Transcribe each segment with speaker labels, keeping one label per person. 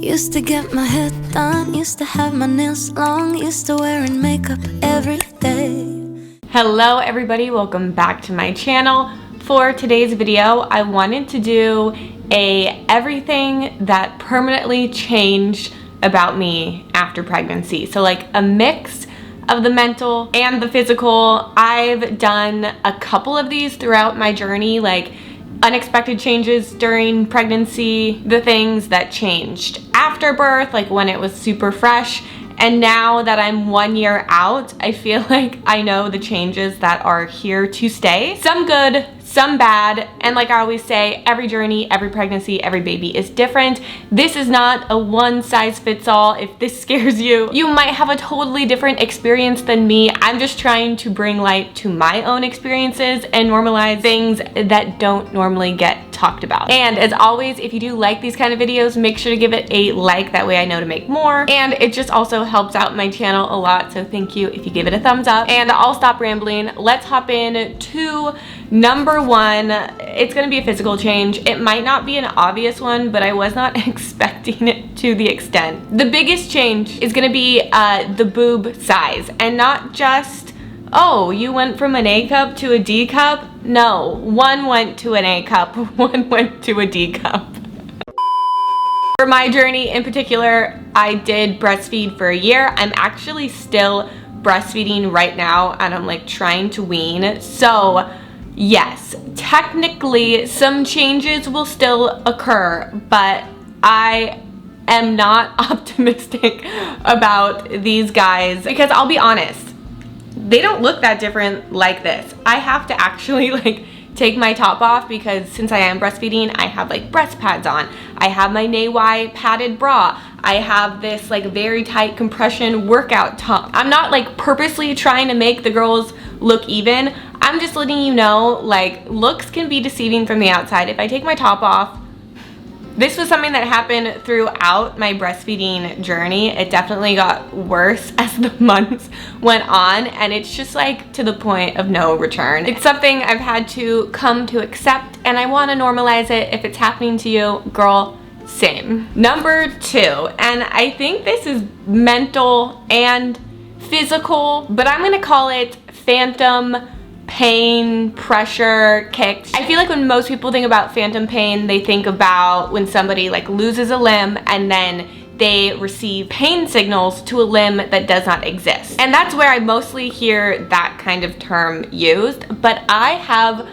Speaker 1: Used to get my hair done, used to have my nails long, used to wearing makeup every day.
Speaker 2: Hello everybody, welcome back to my channel. For today's video, I wanted to do everything that permanently changed about me after pregnancy. So like a mix of the mental and the physical. I've done a couple of these throughout my journey, like unexpected changes during pregnancy, the things that changed after birth, like when it was super fresh, and now that I'm 1 year out, I feel like I know the changes that are here to stay. Some good, some bad, and like I always say, every journey, every pregnancy, every baby is different. This is not a one size fits all. If this scares you, you might have a totally different experience than me. I'm just trying to bring light to my own experiences and normalize things that don't normally get talked about. And as always, if you do like these kind of videos, make sure to give it a like, that way I know to make more. And it just also helps out my channel a lot, so thank you if you give it a thumbs up. And I'll stop rambling. Let's hop in to number one. It's gonna be a physical change. It might not be an obvious one, but I was not expecting it to the extent. The biggest change is gonna be the boob size, and not just, oh, you went from an A cup to a D cup. No, one went to an A cup, one went to a D cup. For my journey in particular, I did breastfeed for a year. I'm actually still breastfeeding right now, and I'm like trying to wean. So yes, technically some changes will still occur, but I am not optimistic about these guys, because I'll be honest, they don't look that different like this. I have to actually like take my top off, because since I am breastfeeding, I have like breast pads on. I have my Nay padded bra. I have this like very tight compression workout top. I'm not like purposely trying to make the girls look even. I'm just letting you know, like, looks can be deceiving from the outside. If I take my top off, this was something that happened throughout my breastfeeding journey. It definitely got worse as the months went on, and it's just like to the point of no return. It's something I've had to come to accept, and I want to normalize it. If it's happening to you, girl, same. Number two, and I think this is mental and physical, but I'm gonna call it phantom pain, pressure, kicks. I feel like when most people think about phantom pain, they think about when somebody like loses a limb and then they receive pain signals to a limb that does not exist. And that's where I mostly hear that kind of term used. But I have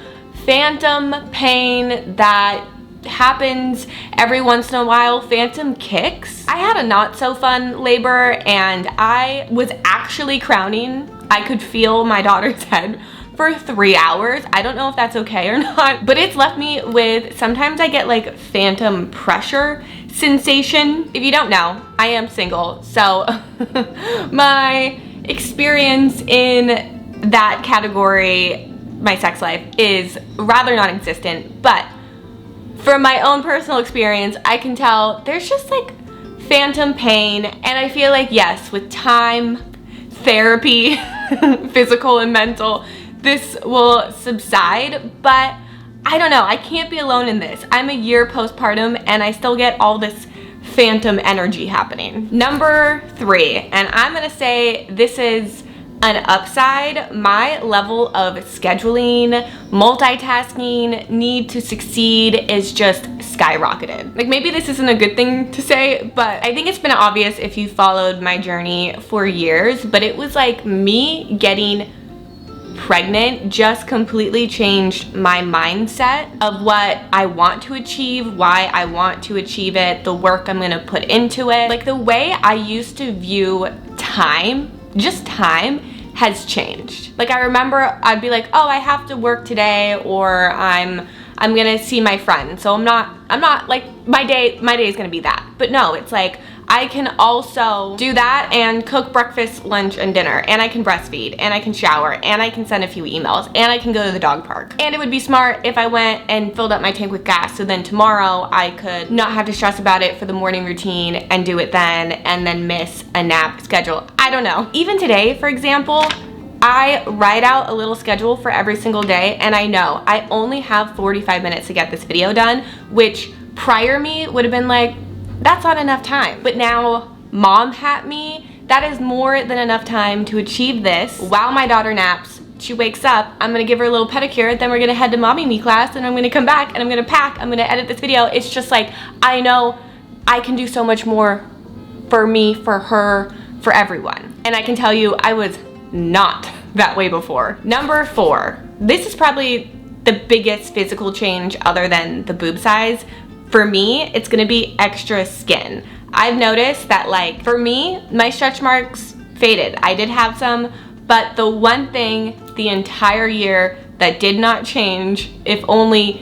Speaker 2: phantom pain that happens every once in a while, phantom kicks. I had a not so fun labor, and I was actually crowning. I could feel my daughter's head for 3 hours. I don't know if that's okay or not, but it's left me with, sometimes I get like phantom pressure sensation. If you don't know, I am single, so my experience in that category, my sex life, is rather non-existent. But from my own personal experience, I can tell there's just like phantom pain, and I feel like, yes, with time, therapy, physical and mental, this will subside. But I don't know, I can't be alone in this. I'm a year postpartum and I still get all this phantom energy happening. Number three, and I'm gonna say this is an upside, my level of scheduling, multitasking, need to succeed is just skyrocketed. Like, maybe this isn't a good thing to say, but I think it's been obvious if you followed my journey for years, but it was like me getting pregnant just completely changed my mindset of what I want to achieve, why I want to achieve it, the work I'm gonna put into it. Like, the way I used to view time, just time, has changed. Like, I remember I'd be like, oh, I have to work today, or I'm gonna see my friend, so I'm not like, my day is gonna be that. But no, it's like I can also do that and cook breakfast, lunch, and dinner, and I can breastfeed, and I can shower, and I can send a few emails, and I can go to the dog park. And it would be smart if I went and filled up my tank with gas, so then tomorrow I could not have to stress about it for the morning routine and do it then, and then miss a nap schedule. I don't know. Even today, for example, I write out a little schedule for every single day, and I know I only have 45 minutes to get this video done, which prior me would have been like, that's not enough time. But now, mom hat me, that is more than enough time to achieve this while my daughter naps. She wakes up, I'm gonna give her a little pedicure, then we're gonna head to mommy me class, and I'm gonna come back and I'm gonna pack, I'm gonna edit this video. It's just like, I know I can do so much more for me, for her, for everyone. And I can tell you, I was not that way before. Number 4, this is probably the biggest physical change other than the boob size. For me, it's gonna be extra skin. I've noticed that, like, for me, my stretch marks faded. I did have some, but the one thing the entire year that did not change, if only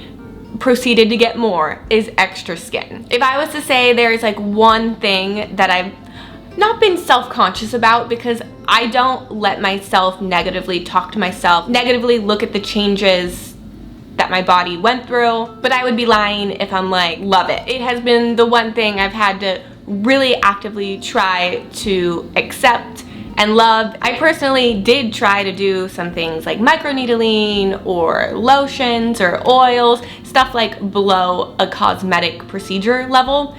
Speaker 2: proceeded to get more, is extra skin. If I was to say there's like one thing that I've not been self-conscious about, because I don't let myself negatively talk to myself, negatively look at the changes that my body went through, but I would be lying if I'm like, love it. It has been the one thing I've had to really actively try to accept and love. I personally did try to do some things like microneedling or lotions or oils, stuff like below a cosmetic procedure level,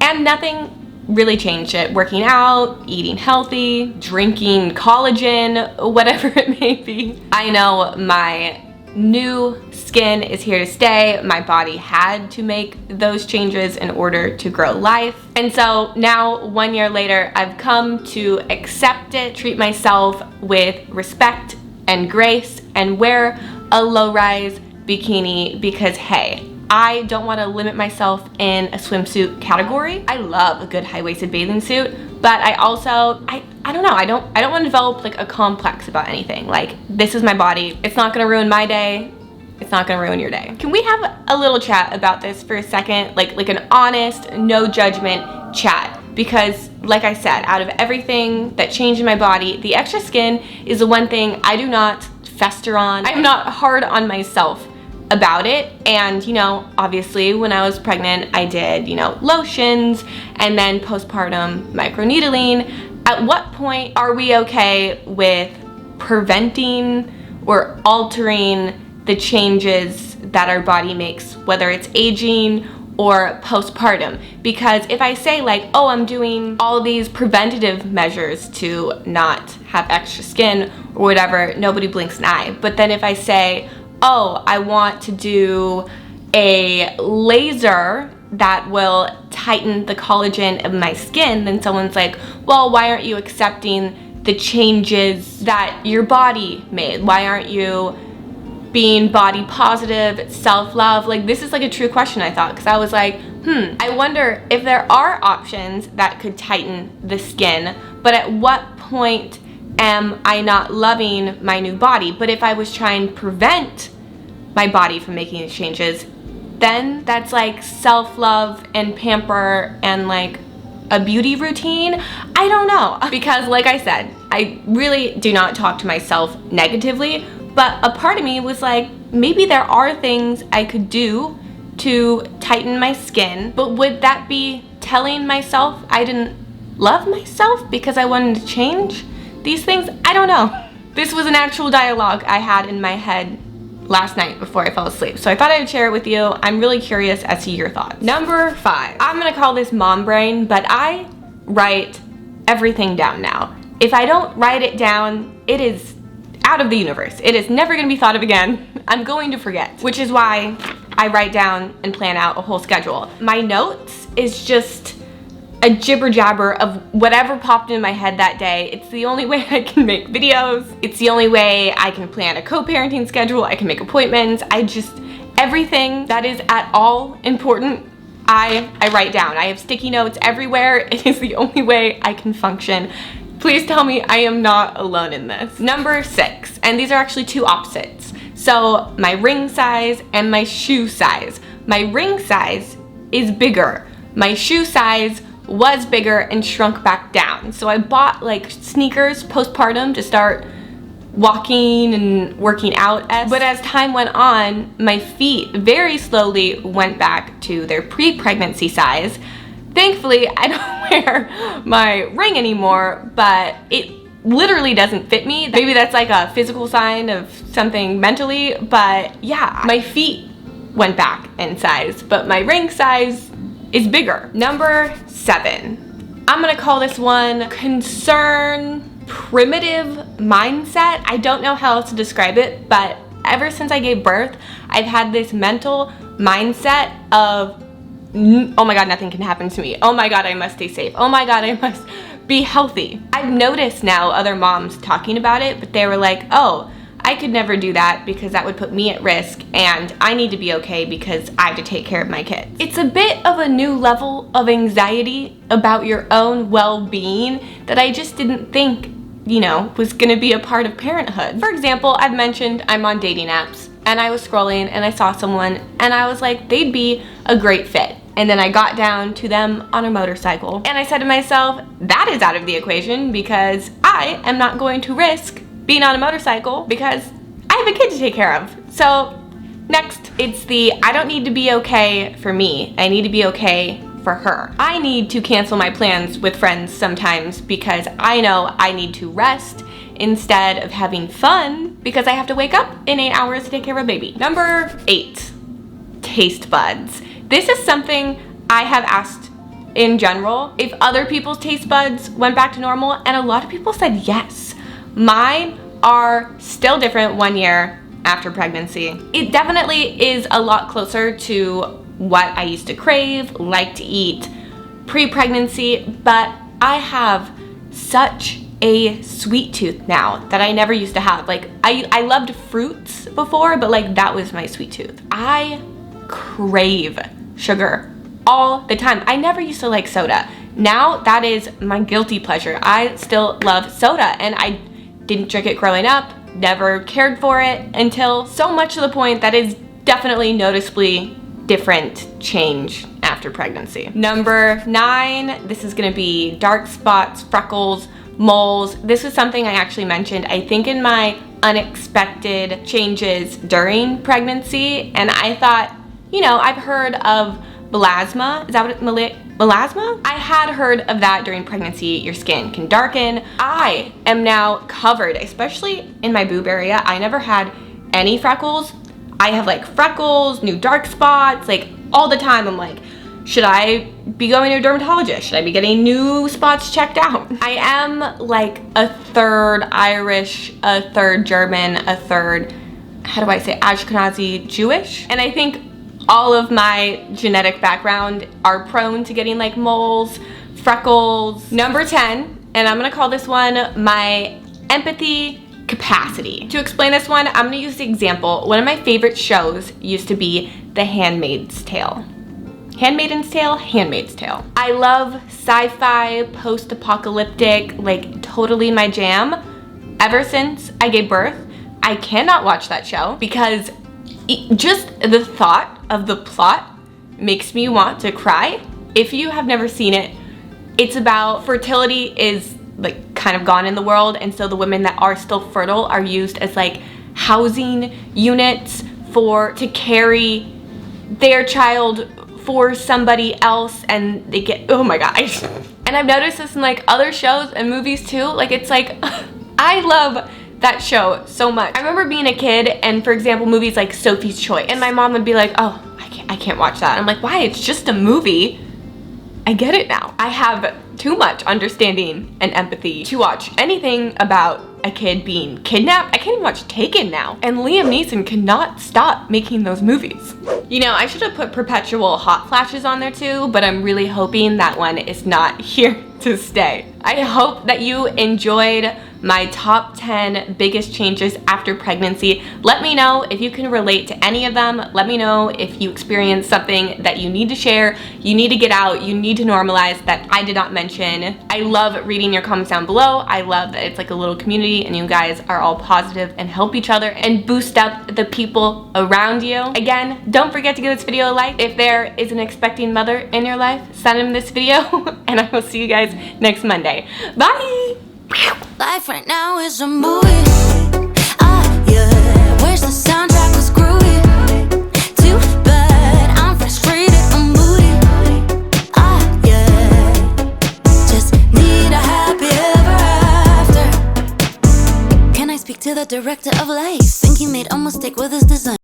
Speaker 2: and nothing really changed it. Working out, eating healthy, drinking collagen, whatever it may be. I know my new skin is here to stay. My body had to make those changes in order to grow life. And so now, 1 year later, I've come to accept it, treat myself with respect and grace, and wear a low-rise bikini because, hey, I don't want to limit myself in a swimsuit category. I love a good high-waisted bathing suit, but I also, I don't know, I don't want to develop like a complex about anything. Like, this is my body. It's not gonna ruin my day. It's not gonna ruin your day. Can we have a little chat about this for a second? Like an honest, no judgment chat. Because like I said, out of everything that changed in my body, the extra skin is the one thing I do not fester on. I'm not hard on myself about it. And you know, obviously when I was pregnant, I did, you know, lotions, and then postpartum microneedling. At what point are we okay with preventing or altering the changes that our body makes, whether it's aging or postpartum? Because if I say like, oh, I'm doing all these preventative measures to not have extra skin or whatever, nobody blinks an eye. But then if I say, oh, I want to do a laser that will tighten the collagen of my skin, then someone's like, well, why aren't you accepting the changes that your body made? Why aren't you being body positive, self-love? Like, this is like a true question, I thought, because I was like, I wonder if there are options that could tighten the skin, but at what point am I not loving my new body? But if I was trying to prevent my body from making these changes, then that's like self-love and pamper and like a beauty routine. I don't know. Because like I said, I really do not talk to myself negatively, but a part of me was like, maybe there are things I could do to tighten my skin, but would that be telling myself I didn't love myself because I wanted to change these things? I don't know. This was an actual dialogue I had in my head last night before I fell asleep, so I thought I'd share it with you. I'm really curious as to your thoughts. Number 5, I'm gonna call this mom brain, but I write everything down now. If I don't write it down, it is out of the universe. It is never gonna be thought of again. I'm going to forget, which is why I write down and plan out a whole schedule. My notes is just a jibber jabber of whatever popped in my head that day. It's the only way I can make videos. It's the only way I can plan a co-parenting schedule. I can make appointments. Everything that is at all important, I write down. I have sticky notes everywhere. It is the only way I can function. Please tell me I am not alone in this. Number 6, and these are actually two opposites. So my ring size and my shoe size. My ring size is bigger. My shoe size was bigger and shrunk back down. So I bought like sneakers postpartum to start walking and working out at. But as time went on, my feet very slowly went back to their pre-pregnancy size. Thankfully, I don't wear my ring anymore, but it literally doesn't fit me. Maybe that's like a physical sign of something mentally, but yeah, my feet went back in size, but my ring size is bigger. Number 7. I'm gonna call this one concern primitive mindset. I don't know how else to describe it, but ever since I gave birth, I've had this mental mindset of, oh my God, nothing can happen to me. Oh my God, I must stay safe. Oh my God, I must be healthy. I've noticed now other moms talking about it, but they were like, oh, I could never do that because that would put me at risk, and I need to be okay because I have to take care of my kids. It's a bit of a new level of anxiety about your own well-being that I just didn't think, you know, was gonna be a part of parenthood. For example, I've mentioned I'm on dating apps, and I was scrolling and I saw someone and I was like, they'd be a great fit. And then I got down to them on a motorcycle and I said to myself, that is out of the equation because I am not going to risk being on a motorcycle because I have a kid to take care of. So next, it's the I don't need to be okay for me. I need to be okay for her. I need to cancel my plans with friends sometimes because I know I need to rest instead of having fun because I have to wake up in 8 hours to take care of a baby. Number 8, taste buds. This is something I have asked in general if other people's taste buds went back to normal, and a lot of people said yes. Mine are still different 1 year after pregnancy. It definitely is a lot closer to what I used to crave, like to eat pre-pregnancy, but I have such a sweet tooth now that I never used to have. Like I loved fruits before, but like that was my sweet tooth. I crave sugar all the time. I never used to like soda. Now that is my guilty pleasure. I still love soda, and I didn't drink it growing up, never cared for it until so much to the point that is definitely noticeably different change after pregnancy. Number 9, this is gonna be dark spots, freckles, moles. This is something I actually mentioned, I think, in my unexpected changes during pregnancy, and I thought, you know, I've heard of melasma. Is that what it, melasma? I had heard of that during pregnancy. Your skin can darken. I am now covered, especially in my boob area. I never had any freckles. I have like freckles, new dark spots, like all the time. I'm like, should I be going to a dermatologist? Should I be getting new spots checked out? I am like a third Irish, a third German, a third, how do I say, Ashkenazi Jewish. And I think all of my genetic background are prone to getting like moles, freckles. Number 10, and I'm gonna call this one my empathy capacity. To explain this one, I'm gonna use the example. One of my favorite shows used to be The Handmaid's Tale. Handmaid's Tale, Handmaid's Tale. I love sci-fi, post-apocalyptic, like totally my jam. Ever since I gave birth, I cannot watch that show because just the thought of the plot makes me want to cry. If you have never seen it, it's about fertility is like kind of gone in the world, and so the women that are still fertile are used as like housing units to carry their child for somebody else, and they get, oh my gosh. And I've noticed this in like other shows and movies too. Like it's like, I love that show so much. I remember being a kid and, for example, movies like Sophie's Choice, and my mom would be like, oh, I can't watch that. I'm like, why? It's just a movie. I get it now. I have too much understanding and empathy to watch anything about a kid being kidnapped. I can't even watch Taken now. And Liam Neeson cannot stop making those movies. You know, I should have put perpetual hot flashes on there too, but I'm really hoping that one is not here to stay. I hope that you enjoyed my top 10 biggest changes after pregnancy. Let me know if you can relate to any of them. Let me know if you experienced something that you need to share, you need to get out, you need to normalize that I did not mention. I love reading your comments down below. I love that it's like a little community and you guys are all positive and help each other and boost up the people around you. Again, don't forget to give this video a like. If there is an expecting mother in your life, send them this video and I will see you guys next Monday. Bye!
Speaker 1: Life right now is a movie. Yeah. Wish the soundtrack was groovy. Too bad I'm frustrated, I'm moody. Yeah. Just need a happy ever after. Can I speak to the director of life? Think he made a mistake with his design.